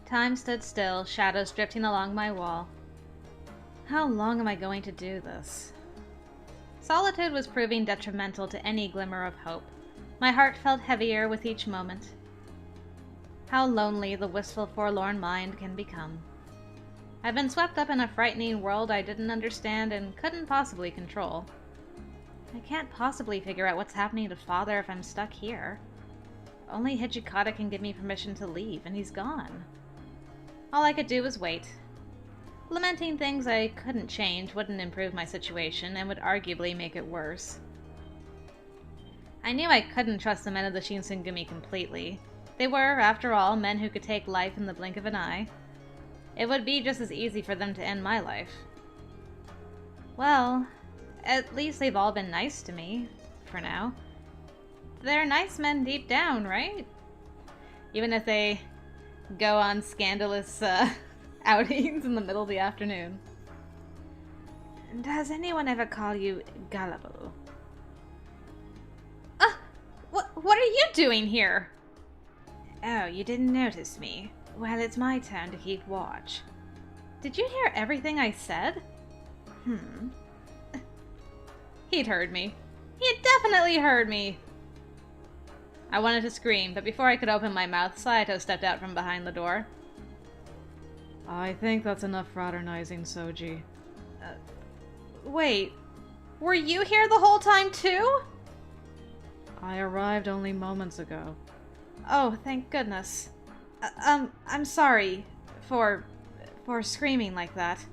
Time stood still, shadows drifting along my wall. How long am I going to do this? Solitude was proving detrimental to any glimmer of hope. My heart felt heavier with each moment. How lonely the wistful, forlorn mind can become. I've been swept up in a frightening world I didn't understand and couldn't possibly control. I can't possibly figure out what's happening to Father if I'm stuck here. Only Hijikata can give me permission to leave, and he's gone. All I could do was wait. Lamenting things I couldn't change wouldn't improve my situation and would arguably make it worse. I knew I couldn't trust the men of the Shinsengumi completely. They were, after all, men who could take life in the blink of an eye. It would be just as easy for them to end my life. Well, at least they've all been nice to me, for now. They're nice men deep down, right? Even if they go on scandalous outings in the middle of the afternoon. Does anyone ever call you gullible? What are you doing here? Oh, you didn't notice me. Well, it's my turn to keep watch. Did you hear everything I said? He'd heard me. He had definitely heard me. I wanted to scream, but before I could open my mouth, Saito stepped out from behind the door. I think that's enough fraternizing, Soji. Wait. Were you here the whole time, too? I arrived only moments ago. Oh, thank goodness. I'm sorry for screaming like that.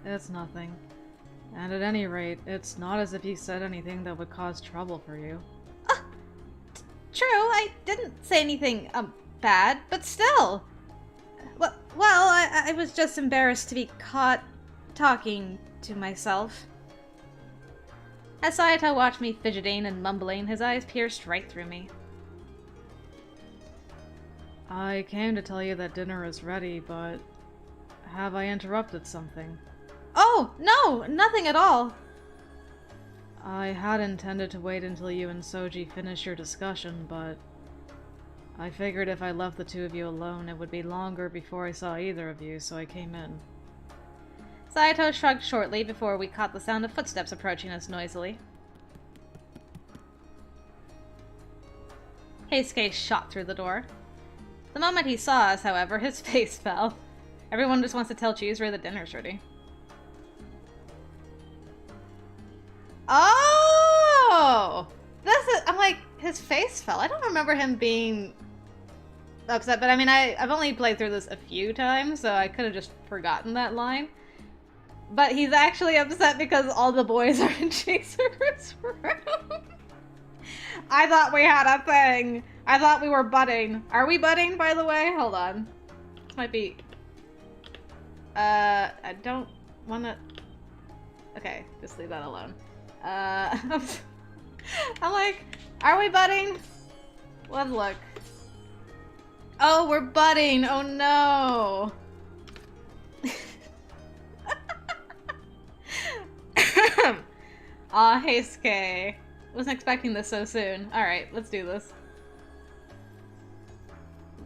It's nothing. And at any rate, it's not as if you said anything that would cause trouble for you. True, I didn't say anything, bad, but still. Well, I was just embarrassed to be caught talking to myself. As Saito watched me fidgeting and mumbling, his eyes pierced right through me. I came to tell you that dinner is ready, but have I interrupted something? Oh, no, nothing at all. I had intended to wait until you and Soji finished your discussion, but I figured if I left the two of you alone, it would be longer before I saw either of you, so I came in. Saito shrugged shortly before we caught the sound of footsteps approaching us noisily. Heisuke shot through the door. The moment he saw us, however, his face fell. Everyone just wants to tell Cheeseray the dinner's ready. Oh! I'm like, his face fell. I don't remember him being upset, but I mean, I've only played through this a few times, so I could have just forgotten that line. But he's actually upset because all the boys are in Chaser's room. I thought we had a thing. I thought we were budding. Are we budding, by the way? Hold on. This might be... I don't want to... Okay, just leave that alone. I'm like, are we budding? Let's look. Oh, we're budding. Oh, no. Aw, Heisuke. Wasn't expecting this so soon. Alright, let's do this.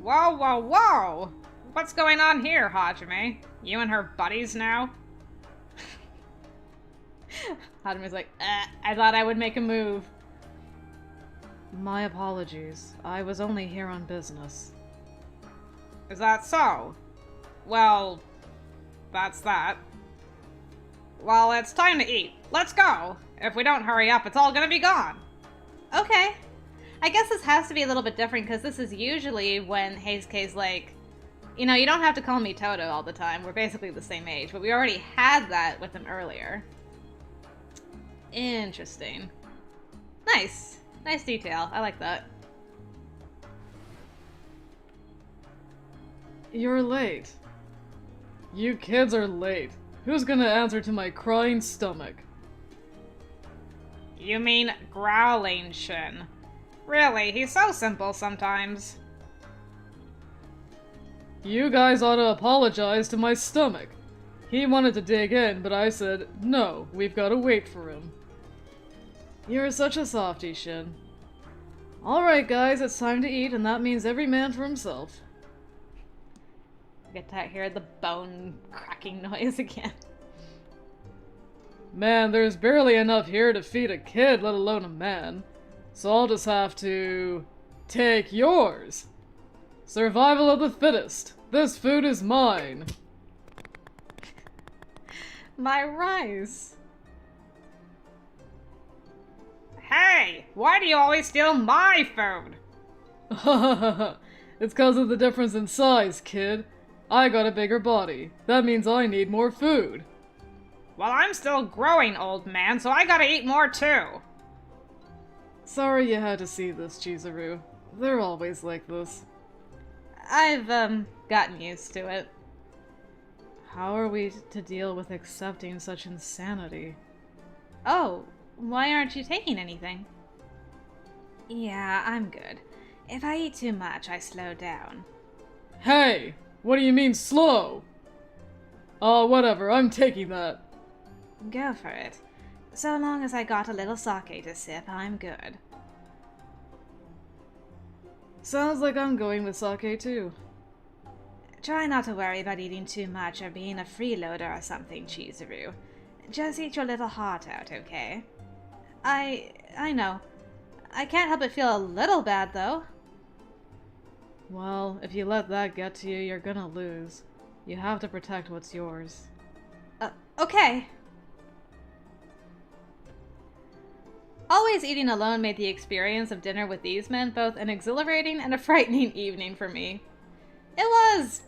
Whoa, whoa, whoa! What's going on here, Hajime? You and her buddies now? Hajime's like, I thought I would make a move. My apologies. I was only here on business. Is that so? Well, that's that. Well, it's time to eat. Let's go! If we don't hurry up, it's all gonna be gone! Okay. I guess this has to be a little bit different, because this is usually when Heisuke's like, you know, you don't have to call me Toto all the time. We're basically the same age, but we already had that with him earlier. Interesting. Nice. Nice detail. I like that. You're late. You kids are late. Who's gonna answer to my crying stomach? You mean growling Shin. Really, he's so simple sometimes. You guys ought to apologize to my stomach. He wanted to dig in, but I said, no, we've gotta wait for him. You're such a softie, Shin. Alright guys, it's time to eat, and that means every man for himself. Get to hear the bone cracking noise again. Man, there's barely enough here to feed a kid, let alone a man. So I'll just have to take yours. Survival of the fittest. This food is mine. My rice. Hey, why do you always steal my food? It's cause of the difference in size, kid. I got a bigger body. That means I need more food. Well, I'm still growing, old man, so I gotta eat more too. Sorry you had to see this, Chizuru. They're always like this. I've, gotten used to it. How are we to deal with accepting such insanity? Oh, why aren't you taking anything? Yeah, I'm good. If I eat too much, I slow down. Hey! What do you mean slow? Whatever, I'm taking that. Go for it. So long as I got a little sake to sip, I'm good. Sounds like I'm going with sake too. Try not to worry about eating too much or being a freeloader or something, Chizuru. Just eat your little heart out, okay? I know. I can't help but feel a little bad, though. Well, if you let that get to you, you're gonna lose. You have to protect what's yours. Okay. Always eating alone made the experience of dinner with these men both an exhilarating and a frightening evening for me. It was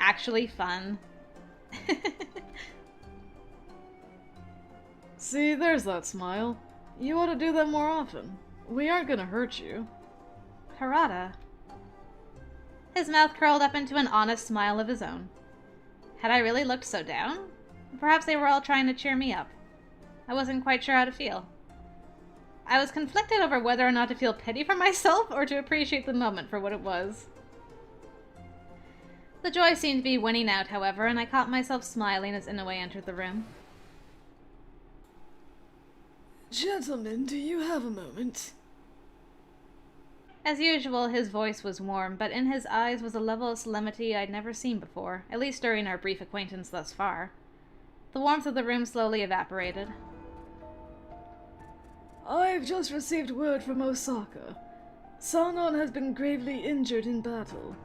actually fun. See, there's that smile. You ought to do that more often. We aren't gonna hurt you. Harada. His mouth curled up into an honest smile of his own. Had I really looked so down? Perhaps they were all trying to cheer me up. I wasn't quite sure how to feel. I was conflicted over whether or not to feel pity for myself or to appreciate the moment for what it was. The joy seemed to be winning out, however, and I caught myself smiling as Inoue entered the room. Gentlemen, do you have a moment? As usual, his voice was warm, but in his eyes was a level of solemnity I'd never seen before, at least during our brief acquaintance thus far. The warmth of the room slowly evaporated. I've just received word from Osaka. Sanan has been gravely injured in battle.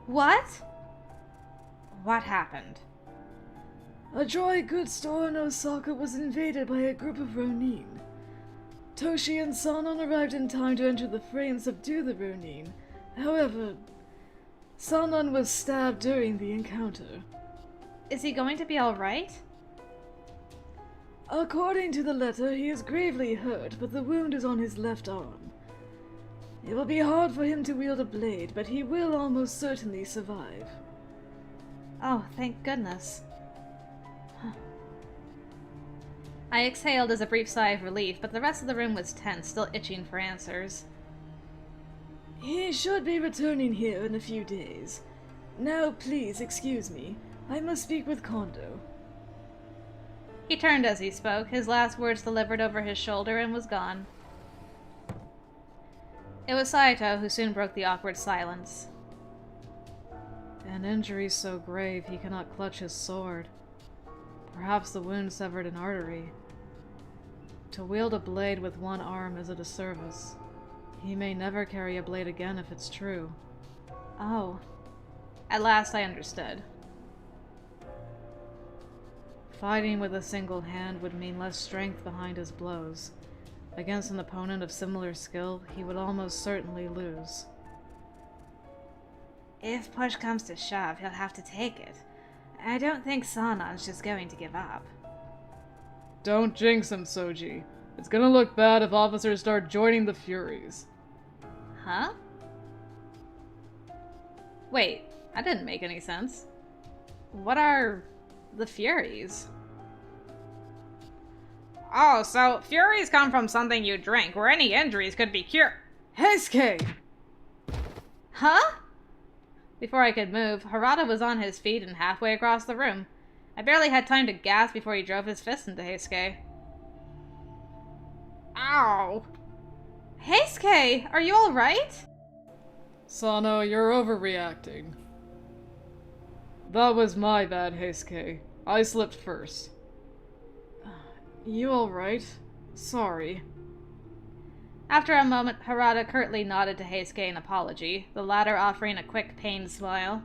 What? What happened? A dry goods store in Osaka was invaded by a group of Ronin. Toshi and Sanan arrived in time to enter the fray and subdue the Ronin. However, Sanan was stabbed during the encounter. Is he going to be alright? According to the letter, he is gravely hurt, but the wound is on his left arm. It will be hard for him to wield a blade, but he will almost certainly survive. Oh, thank goodness. I exhaled as a brief sigh of relief, but the rest of the room was tense, still itching for answers. He should be returning here in a few days. Now, please excuse me. I must speak with Kondo. He turned as he spoke, his last words delivered over his shoulder, and was gone. It was Saito who soon broke the awkward silence. An injury so grave he cannot clutch his sword. Perhaps the wound severed an artery. To wield a blade with one arm is a disservice. He may never carry a blade again if it's true. Oh. At last I understood. Fighting with a single hand would mean less strength behind his blows. Against an opponent of similar skill, he would almost certainly lose. If push comes to shove, he'll have to take it. I don't think Sanan's just going to give up. Don't jinx him, Soji. It's gonna look bad if officers start joining the Furies. Huh? Wait, that didn't make any sense. What are the Furies? Oh, so Furies come from something you drink, where any injuries could be cured. Heisuke! Huh? Before I could move, Harada was on his feet and halfway across the room. I barely had time to gasp before he drove his fist into Heisuke. Ow! Heisuke, are you alright? Sano, you're overreacting. That was my bad, Heisuke. I slipped first. You alright? Sorry. After a moment, Harada curtly nodded to Heisuke in apology, the latter offering a quick, pained smile.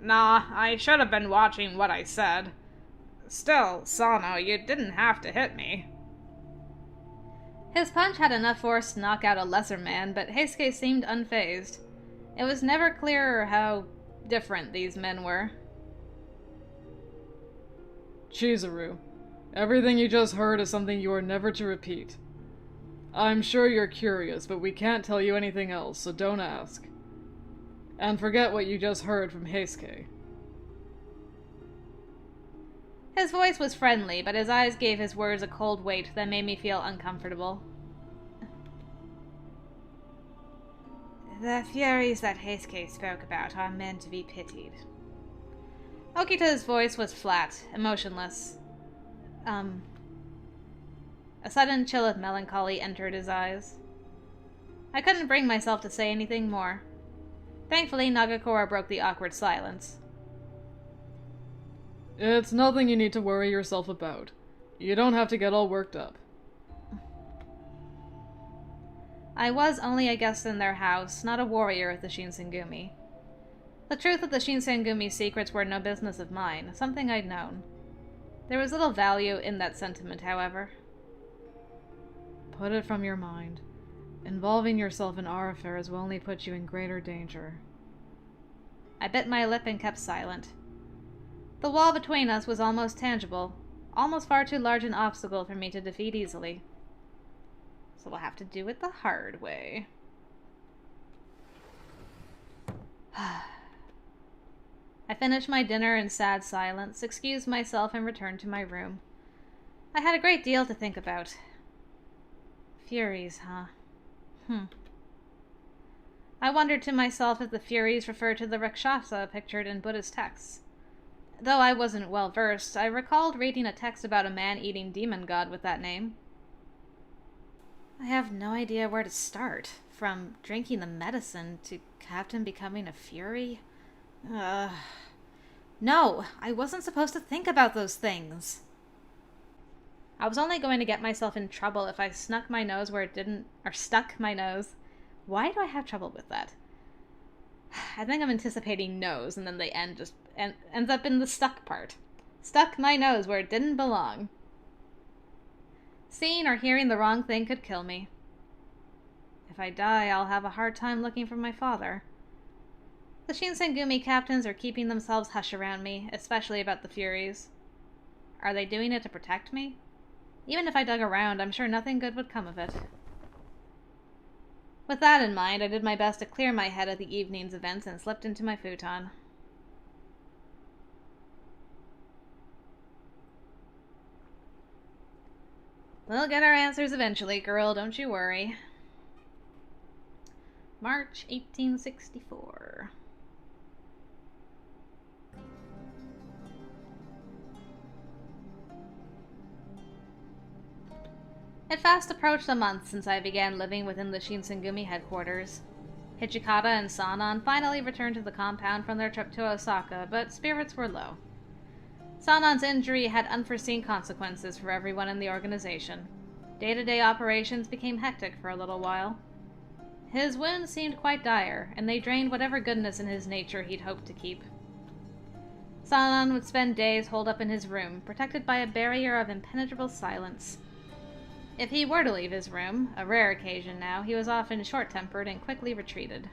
Nah, I should have been watching what I said. Still, Sano, you didn't have to hit me. His punch had enough force to knock out a lesser man, but Heisuke seemed unfazed. It was never clearer how different these men were. Chizuru, everything you just heard is something you are never to repeat. I'm sure you're curious, but we can't tell you anything else, so don't ask. And forget what you just heard from Heisuke. His voice was friendly, but his eyes gave his words a cold weight that made me feel uncomfortable. The Furies that Heisuke spoke about are meant to be pitied. Okita's voice was flat, emotionless. A sudden chill of melancholy entered his eyes. I couldn't bring myself to say anything more. Thankfully, Nagakura broke the awkward silence. It's nothing you need to worry yourself about. You don't have to get all worked up. I was only a guest in their house, not a warrior of the Shinsengumi. The truth of the Shinsengumi's secrets were no business of mine, something I'd known. There was little value in that sentiment, however. Put it from your mind. Involving yourself in our affairs will only put you in greater danger. I bit my lip and kept silent. The wall between us was almost tangible, almost far too large an obstacle for me to defeat easily. So we'll have to do it the hard way. I finished my dinner in sad silence, excused myself, and returned to my room. I had a great deal to think about. Furies, huh? I wondered to myself if the Furies referred to the Rakshasa pictured in Buddhist texts. Though I wasn't well versed, I recalled reading a text about a man-eating demon god with that name. I have no idea where to start. From drinking the medicine to Captain becoming a Fury? No, I wasn't supposed to think about those things. I was only going to get myself in trouble if I snuck my nose where it didn't, or stuck my nose. Why do I have trouble with that? I think I'm anticipating nose, and then the end just ends up in the stuck part. Stuck my nose where it didn't belong. Seeing or hearing the wrong thing could kill me. If I die, I'll have a hard time looking for my father. The Shinsengumi captains are keeping themselves hush around me, especially about the Furies. Are they doing it to protect me? Even if I dug around, I'm sure nothing good would come of it. With that in mind, I did my best to clear my head of the evening's events and slipped into my futon. We'll get our answers eventually, girl, don't you worry. March 1864. It fast approached a month since I began living within the Shinsengumi headquarters. Hijikata and Sanan finally returned to the compound from their trip to Osaka, but spirits were low. Sanan's injury had unforeseen consequences for everyone in the organization. Day-to-day operations became hectic for a little while. His wounds seemed quite dire, and they drained whatever goodness in his nature he'd hoped to keep. Sanan would spend days holed up in his room, protected by a barrier of impenetrable silence. If he were to leave his room, a rare occasion now, he was often short-tempered and quickly retreated.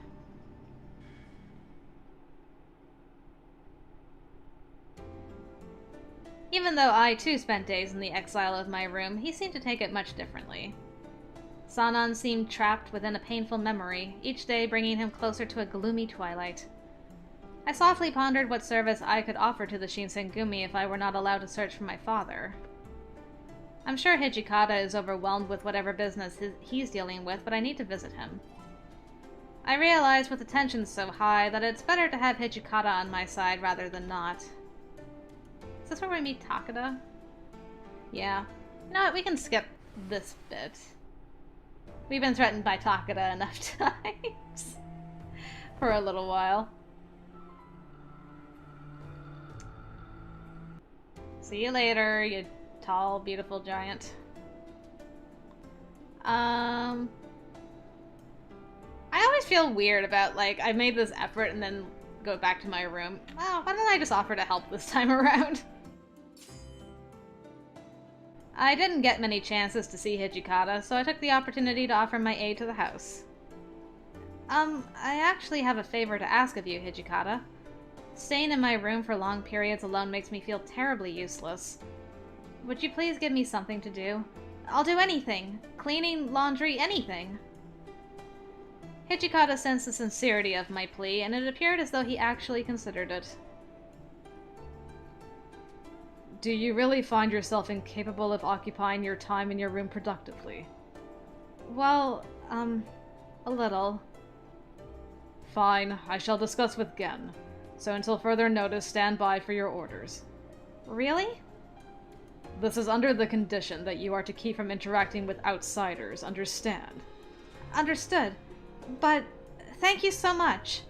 Even though I too spent days in the exile of my room, he seemed to take it much differently. Sanan seemed trapped within a painful memory, each day bringing him closer to a gloomy twilight. I softly pondered what service I could offer to the Shinsengumi if I were not allowed to search for my father. I'm sure Hijikata is overwhelmed with whatever business he's dealing with, but I need to visit him. I realize with the tension so high that it's better to have Hijikata on my side rather than not. Is this where we meet Takeda? Yeah. You know what, we can skip this bit. We've been threatened by Takeda enough times for a little while. See you later, you tall, beautiful giant. I always feel weird about, like, I made this effort and then go back to my room. Well, why don't I just offer to help this time around? I didn't get many chances to see Hijikata, so I took the opportunity to offer my aid to the house. I actually have a favor to ask of you, Hijikata. Staying in my room for long periods alone makes me feel terribly useless. Would you please give me something to do? I'll do anything. Cleaning, laundry, anything. Hijikata sensed the sincerity of my plea, and it appeared as though he actually considered it. Do you really find yourself incapable of occupying your time in your room productively? Well, a little. Fine, I shall discuss with Gen. So until further notice, stand by for your orders. Really? This is under the condition that you are to keep from interacting with outsiders, understand? Understood. But thank you so much.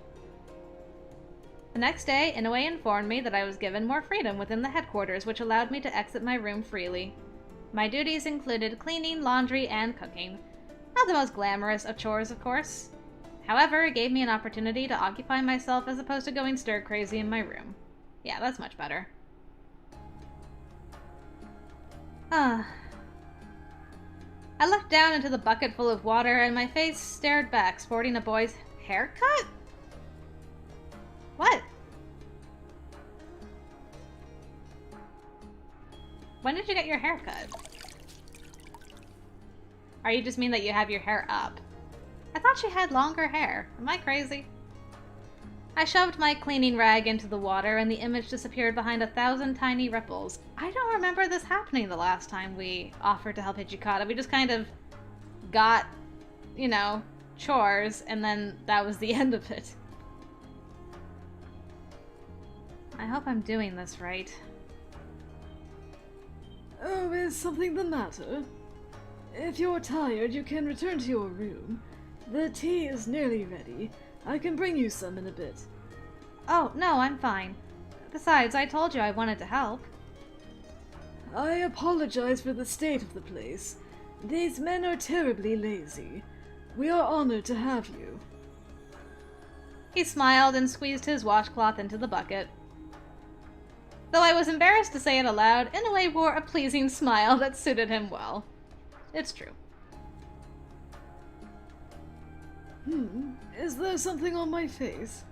The next day, Inoue informed me that I was given more freedom within the headquarters, which allowed me to exit my room freely. My duties included cleaning, laundry, and cooking. Not the most glamorous of chores, of course. However, it gave me an opportunity to occupy myself as opposed to going stir-crazy in my room. Yeah, that's much better. I looked down into the bucket full of water, and my face stared back, sporting a boy's haircut? What? When did you get your hair cut? Or you just mean that you have your hair up? I thought she had longer hair. Am I crazy? I shoved my cleaning rag into the water, and the image disappeared behind 1,000 tiny ripples. I don't remember this happening the last time we offered to help Hijikata. We just kind of got, you know, chores, and then that was the end of it. I hope I'm doing this right. Oh, is something the matter? If you're tired, you can return to your room. The tea is nearly ready. I can bring you some in a bit. Oh, no, I'm fine. Besides, I told you I wanted to help. I apologize for the state of the place. These men are terribly lazy. We are honored to have you. He smiled and squeezed his washcloth into the bucket. Though I was embarrassed to say it aloud, Inoue wore a pleasing smile that suited him well. It's true. Is there something on my face?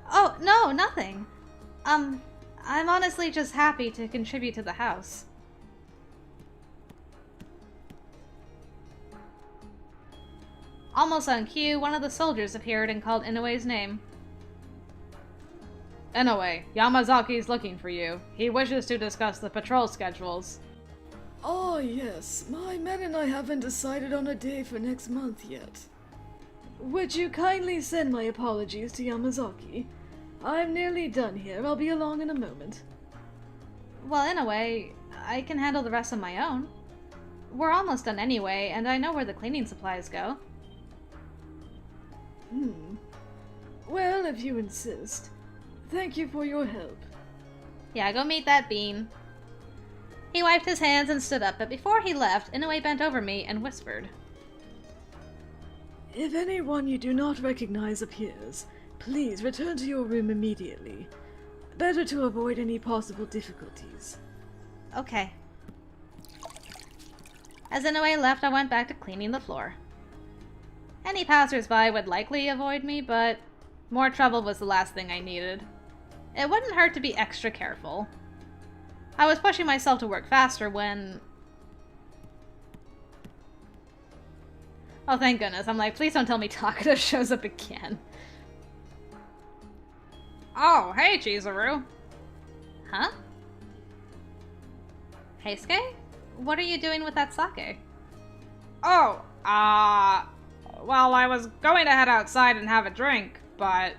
Oh, no, nothing. I'm honestly just happy to contribute to the house. Almost on cue, one of the soldiers appeared and called Inoue's name. Inoue, Yamazaki's looking for you. He wishes to discuss the patrol schedules. Oh, yes. My men and I haven't decided on a day for next month yet. Would you kindly send my apologies to Yamazaki? I'm nearly done here. I'll be along in a moment. Well, Inoue, I can handle the rest on my own. We're almost done anyway, and I know where the cleaning supplies go. Well, if you insist. Thank you for your help. Yeah, go meet that bean. He wiped his hands and stood up, but before he left, Inoue bent over me and whispered. If anyone you do not recognize appears, please return to your room immediately. Better to avoid any possible difficulties. Okay. As Inoue left, I went back to cleaning the floor. Any passers-by would likely avoid me, but more trouble was the last thing I needed. It wouldn't hurt to be extra careful. I was pushing myself to work faster when... Oh, thank goodness. I'm like, please don't tell me Takeda shows up again. Oh, hey, Chizuru. Huh? Heisuke? What are you doing with that sake? Oh, well, I was going to head outside and have a drink, but...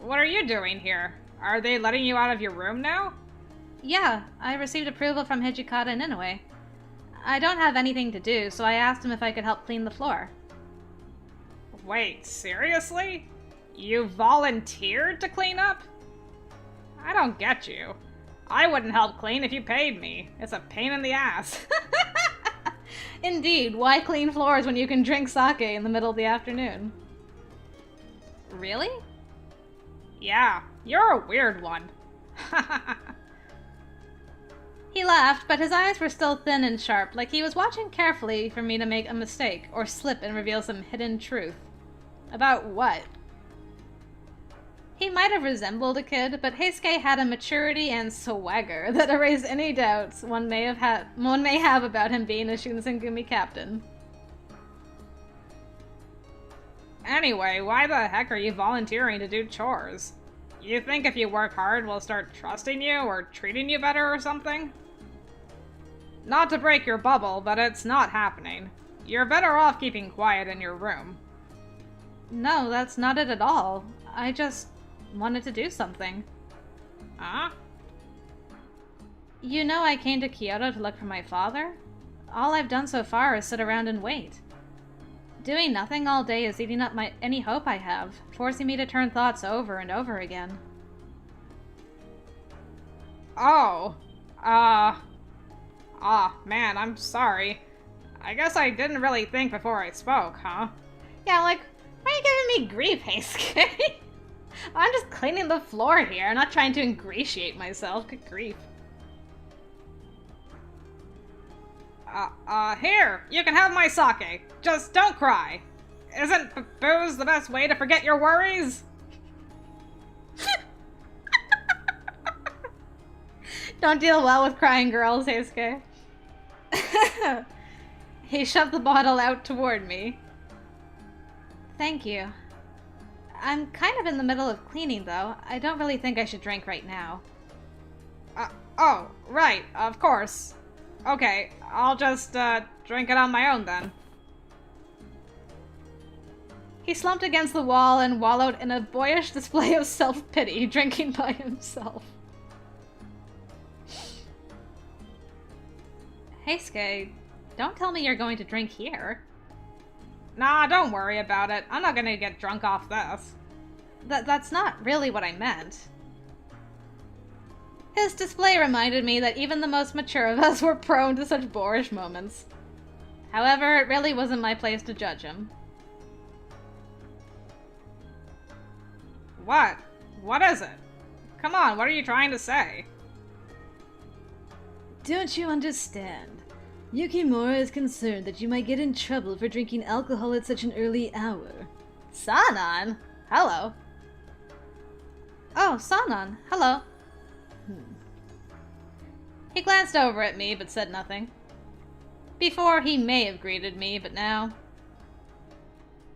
What are you doing here? Are they letting you out of your room now? Yeah, I received approval from Hijikata and Inoue. I don't have anything to do, so I asked him if I could help clean the floor. Wait, seriously? You volunteered to clean up? I don't get you. I wouldn't help clean if you paid me. It's a pain in the ass. Indeed, why clean floors when you can drink sake in the middle of the afternoon? Really? Yeah, you're a weird one. He laughed, but his eyes were still thin and sharp, like he was watching carefully for me to make a mistake or slip and reveal some hidden truth. About what? He might have resembled a kid, but Heisuke had a maturity and swagger that erased any doubts one may have about him being a Shinsengumi captain. Anyway, why the heck are you volunteering to do chores? You think if you work hard, we'll start trusting you or treating you better or something? Not to break your bubble, but it's not happening. You're better off keeping quiet in your room. No, that's not it at all. I just wanted to do something. Huh? You know I came to Kyoto to look for my father? All I've done so far is sit around and wait. Doing nothing all day is eating up any hope I have, forcing me to turn thoughts over and over again. Oh. Man, I'm sorry. I guess I didn't really think before I spoke, huh? Yeah, like, why are you giving me grief, Heisuke? I'm just cleaning the floor here. I'm not trying to ingratiate myself. Good grief. Here, you can have my sake. Just don't cry. Isn't booze the best way to forget your worries? Don't deal well with crying girls, Heisuke. He shoved the bottle out toward me. Thank you. I'm kind of in the middle of cleaning, though. I don't really think I should drink right now. Oh, right, of course. Okay, I'll just, drink it on my own then. He slumped against the wall and wallowed in a boyish display of self-pity, drinking by himself. Heisuke, don't tell me you're going to drink here. Nah, don't worry about it. I'm not gonna get drunk off this. That's not really what I meant. His display reminded me that even the most mature of us were prone to such boorish moments. However, it really wasn't my place to judge him. What? What is it? Come on, what are you trying to say? Don't you understand? Yukimura is concerned that you might get in trouble for drinking alcohol at such an early hour. Sanan? Hello. Oh, Sanan. Hello. He glanced over at me, but said nothing. Before, he may have greeted me, but now...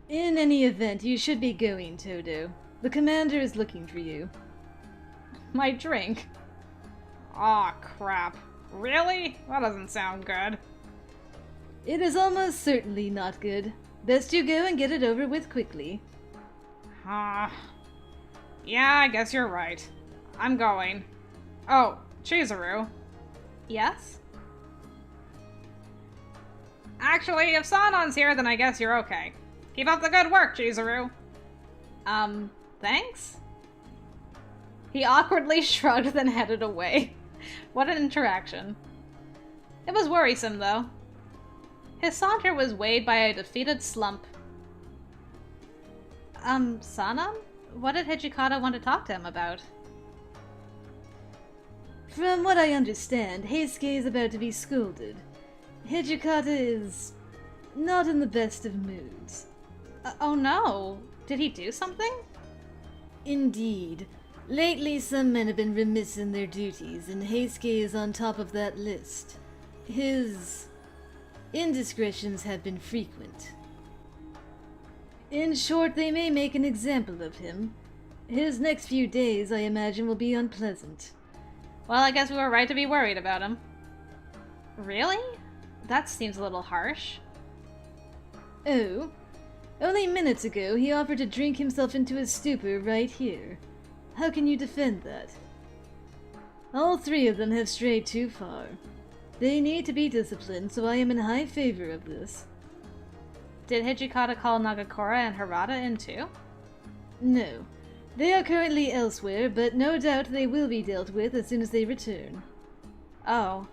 In any event, you should be going, Todo. The commander is looking for you. My drink. Aw, crap. Really? That doesn't sound good. It is almost certainly not good. Best you go and get it over with quickly. Yeah, I guess you're right. I'm going. Oh, Chizuru. Yes? Actually, if Sanan's here, then I guess you're okay. Keep up the good work, Chizuru. Thanks? He awkwardly shrugged, then headed away. What an interaction. It was worrisome, though. His saunter was weighed by a defeated slump. Sanan? What did Hijikata want to talk to him about? From what I understand, Heisuke is about to be scolded. Hijikata is not in the best of moods. Oh no! Did he do something? Indeed. Lately, some men have been remiss in their duties, and Heisuke is on top of that list. His indiscretions have been frequent. In short, they may make an example of him. His next few days, I imagine, will be unpleasant. Well, I guess we were right to be worried about him. Really? That seems a little harsh. Oh? Only minutes ago, he offered to drink himself into a stupor right here. How can you defend that? All three of them have strayed too far. They need to be disciplined, so I am in high favor of this. Did Hijikata call Nagakura and Harada in too? No. They are currently elsewhere, but no doubt they will be dealt with as soon as they return. Oh.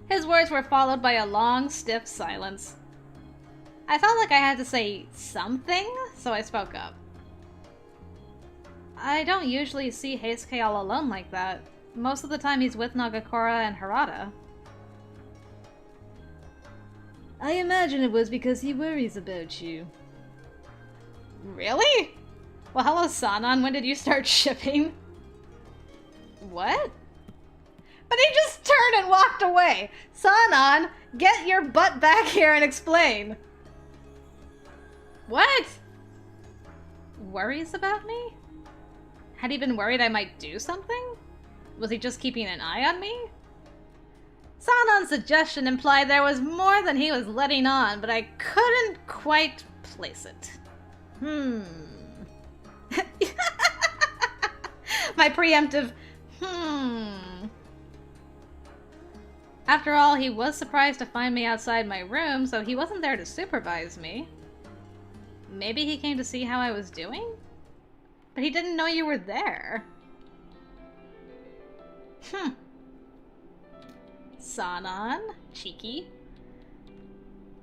His words were followed by a long, stiff silence. I felt like I had to say something, so I spoke up. I don't usually see Heisuke all alone like that. Most of the time he's with Nagakura and Harada. I imagine it was because he worries about you. Really? Well, hello, Sanan. When did you start shipping? What? But he just turned and walked away. Sanan, get your butt back here and explain. What? Worries about me? Had he been worried I might do something? Was he just keeping an eye on me? Sanan's suggestion implied there was more than he was letting on, but I couldn't quite place it. My preemptive After all, he was surprised to find me outside my room, so he wasn't there to supervise me. Maybe he came to see how I was doing? But he didn't know you were there. Sanan, cheeky.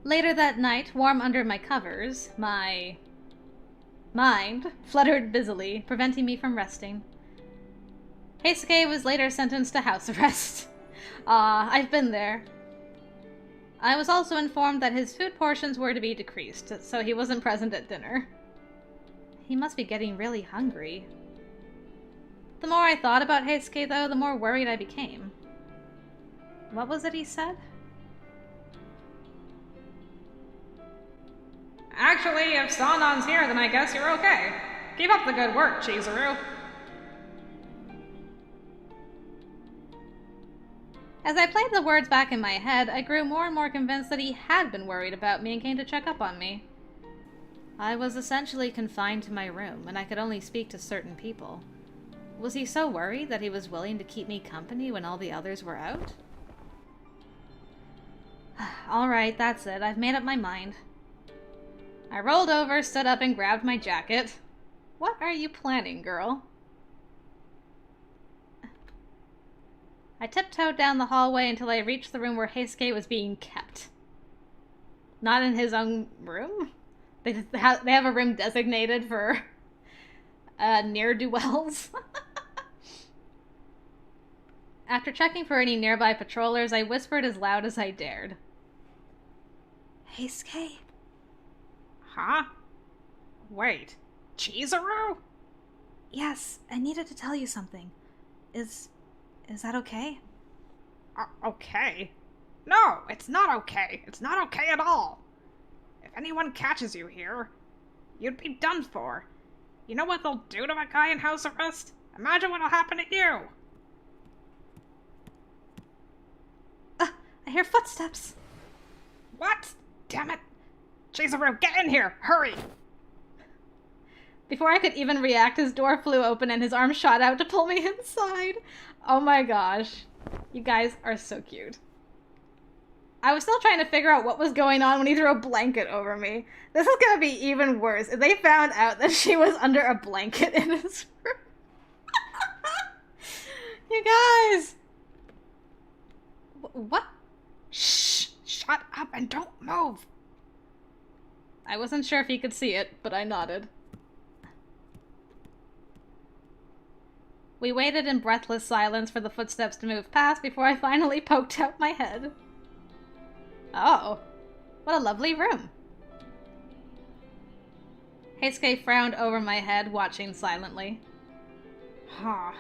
Later that night, warm under my covers, my mind fluttered busily, preventing me from resting. Heisuke was later sentenced to house arrest. I've been there. I was also informed that his food portions were to be decreased, so he wasn't present at dinner. He must be getting really hungry. The more I thought about Heisuke, though, the more worried I became. What was it he said? Actually, if Sanan's here, then I guess you're okay. Keep up the good work, Chizuru. As I played the words back in my head, I grew more and more convinced that he had been worried about me and came to check up on me. I was essentially confined to my room, and I could only speak to certain people. Was he so worried that he was willing to keep me company when all the others were out? Alright, that's it. I've made up my mind. I rolled over, stood up, and grabbed my jacket. What are you planning, girl? I tiptoed down the hallway until I reached the room where Heisuke was being kept. Not in his own room? They have a room designated for ne'er-do-wells. After checking for any nearby patrollers, I whispered as loud as I dared. Heisuke? Huh? Wait, Chizuru? Yes, I needed to tell you something. Is that okay? Okay? No, it's not okay. It's not okay at all. If anyone catches you here, you'd be done for. You know what they'll do to a guy in house arrest? Imagine what'll happen to you. I hear footsteps. What? Damn it. Chizuru, get in here! Hurry! Before I could even react, his door flew open and his arm shot out to pull me inside. Oh my gosh. You guys are so cute. I was still trying to figure out what was going on when he threw a blanket over me. This is gonna be even worse if they found out that she was under a blanket in his room. You guys! What? Shh! Shut up and don't move! I wasn't sure if he could see it, but I nodded. We waited in breathless silence for the footsteps to move past before I finally poked out my head. Oh, what a lovely room. Heisuke frowned over my head, watching silently. Huh.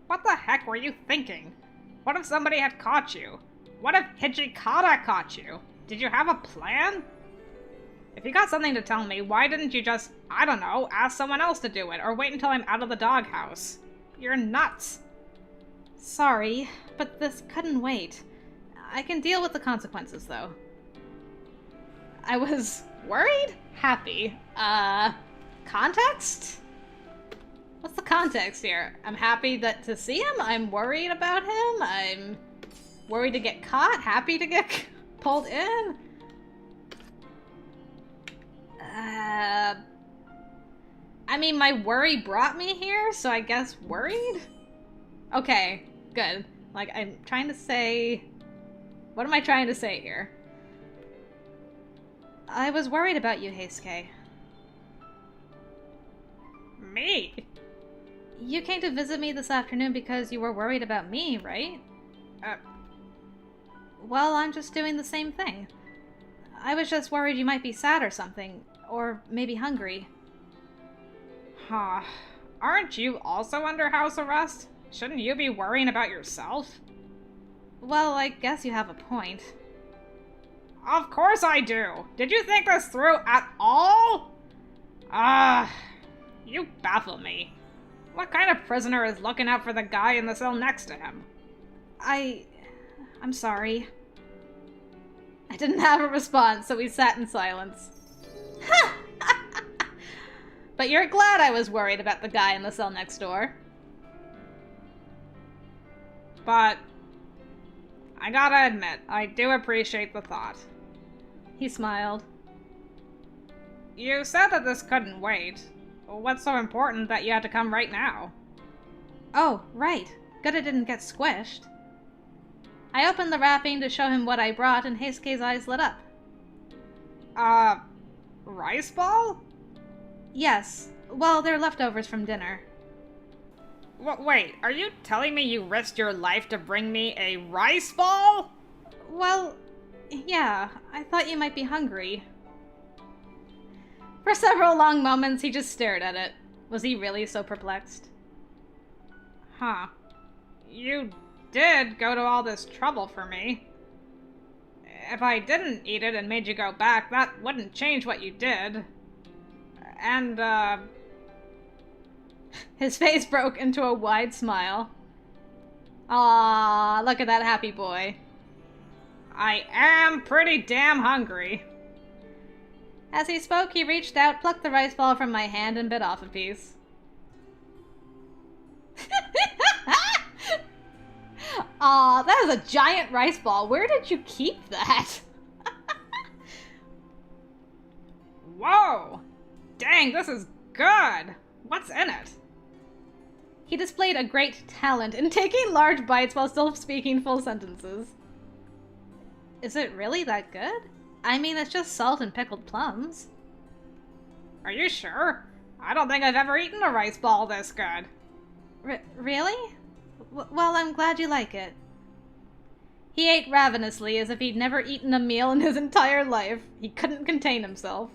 What the heck were you thinking? What if somebody had caught you? What if Hijikata caught you? Did you have a plan? If you got something to tell me, why didn't you just, I don't know, ask someone else to do it, or wait until I'm out of the doghouse? You're nuts. Sorry, but this couldn't wait. I can deal with the consequences, though. I was worried? Happy. Context? What's the context here? I'm happy to see him, I'm worried about him, I'm worried to get caught, happy to get pulled in. I mean, my worry brought me here, so I guess worried? Okay, good. Like, I'm trying to say... What am I trying to say here? I was worried about you, Heisuke. Me? You came to visit me this afternoon because you were worried about me, right? Well, I'm just doing the same thing. I was just worried you might be sad or something, or maybe hungry. Huh. Aren't you also under house arrest? Shouldn't you be worrying about yourself? Well, I guess you have a point. Of course I do! Did you think this through at all? You baffle me. What kind of prisoner is looking out for the guy in the cell next to him? I'm sorry. I didn't have a response, so we sat in silence. But you're glad I was worried about the guy in the cell next door. But I gotta admit, I do appreciate the thought. He smiled. You said that this couldn't wait. What's so important that you had to come right now? Oh, right. Good it didn't get squished. I opened the wrapping to show him what I brought, and Heisuke's eyes lit up. Rice ball? Yes. Well, they're leftovers from dinner. Wait, are you telling me you risked your life to bring me a rice ball? Well, yeah. I thought you might be hungry. For several long moments, he just stared at it. Was he really so perplexed? Huh. You did go to all this trouble for me. If I didn't eat it and made you go back, that wouldn't change what you did. And, His face broke into a wide smile. Aww, look at that happy boy. I am pretty damn hungry. As he spoke, he reached out, plucked the rice ball from my hand, and bit off a piece. Aw, that is a giant rice ball. Where did you keep that? Whoa! Dang, this is good! What's in it? He displayed a great talent in taking large bites while still speaking full sentences. Is it really that good? I mean, it's just salt and pickled plums. Are you sure? I don't think I've ever eaten a rice ball this good. Really? Well, I'm glad you like it. He ate ravenously as if he'd never eaten a meal in his entire life. He couldn't contain himself.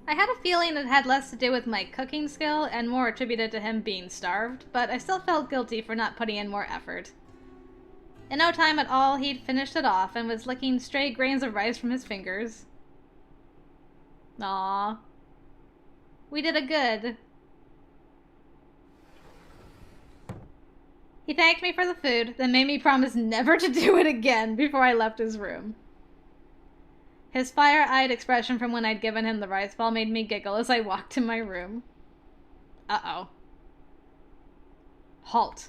I had a feeling it had less to do with my cooking skill and more attributed to him being starved, but I still felt guilty for not putting in more effort. In no time at all, he'd finished it off and was licking stray grains of rice from his fingers. Aww. We did a good. He thanked me for the food, then made me promise never to do it again before I left his room. His fire-eyed expression from when I'd given him the rice ball made me giggle as I walked to my room. Uh-oh. Halt.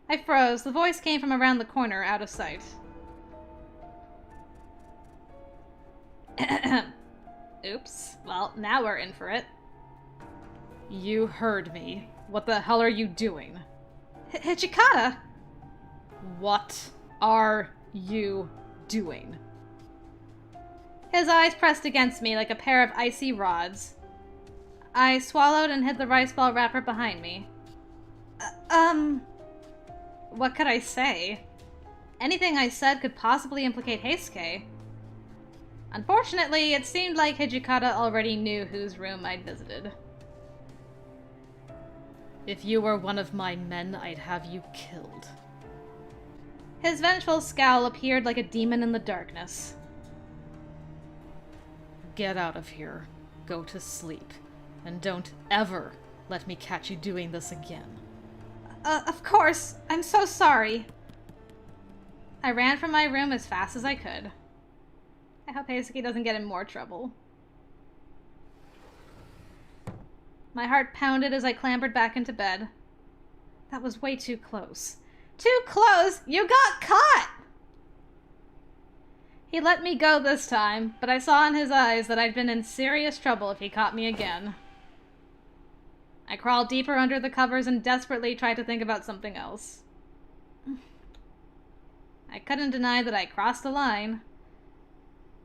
I froze. The voice came from around the corner, out of sight. Oops. Well, now we're in for it. You heard me. What the hell are you doing? Hijikata! What are you doing? His eyes pressed against me like a pair of icy rods. I swallowed and hid the rice ball wrapper behind me. What could I say? Anything I said could possibly implicate Heisuke. Unfortunately, it seemed like Hijikata already knew whose room I'd visited. If you were one of my men, I'd have you killed. His vengeful scowl appeared like a demon in the darkness. Get out of here. Go to sleep. And don't ever let me catch you doing this again. Of course. I'm so sorry. I ran from my room as fast as I could. I hope Heisuke doesn't get in more trouble. My heart pounded as I clambered back into bed. That was way too close. Too close? You got caught! He let me go this time, but I saw in his eyes that I'd been in serious trouble if he caught me again. I crawled deeper under the covers and desperately tried to think about something else. I couldn't deny that I crossed the line.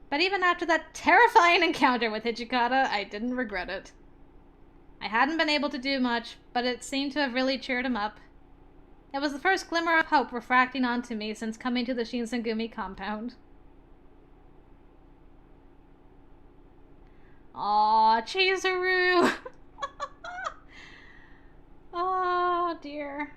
But even after that terrifying encounter with Hijikata, I didn't regret it. I hadn't been able to do much, but it seemed to have really cheered him up. It was the first glimmer of hope refracting onto me since coming to the Shinsengumi compound. Aw, Chizuru! Oh dear.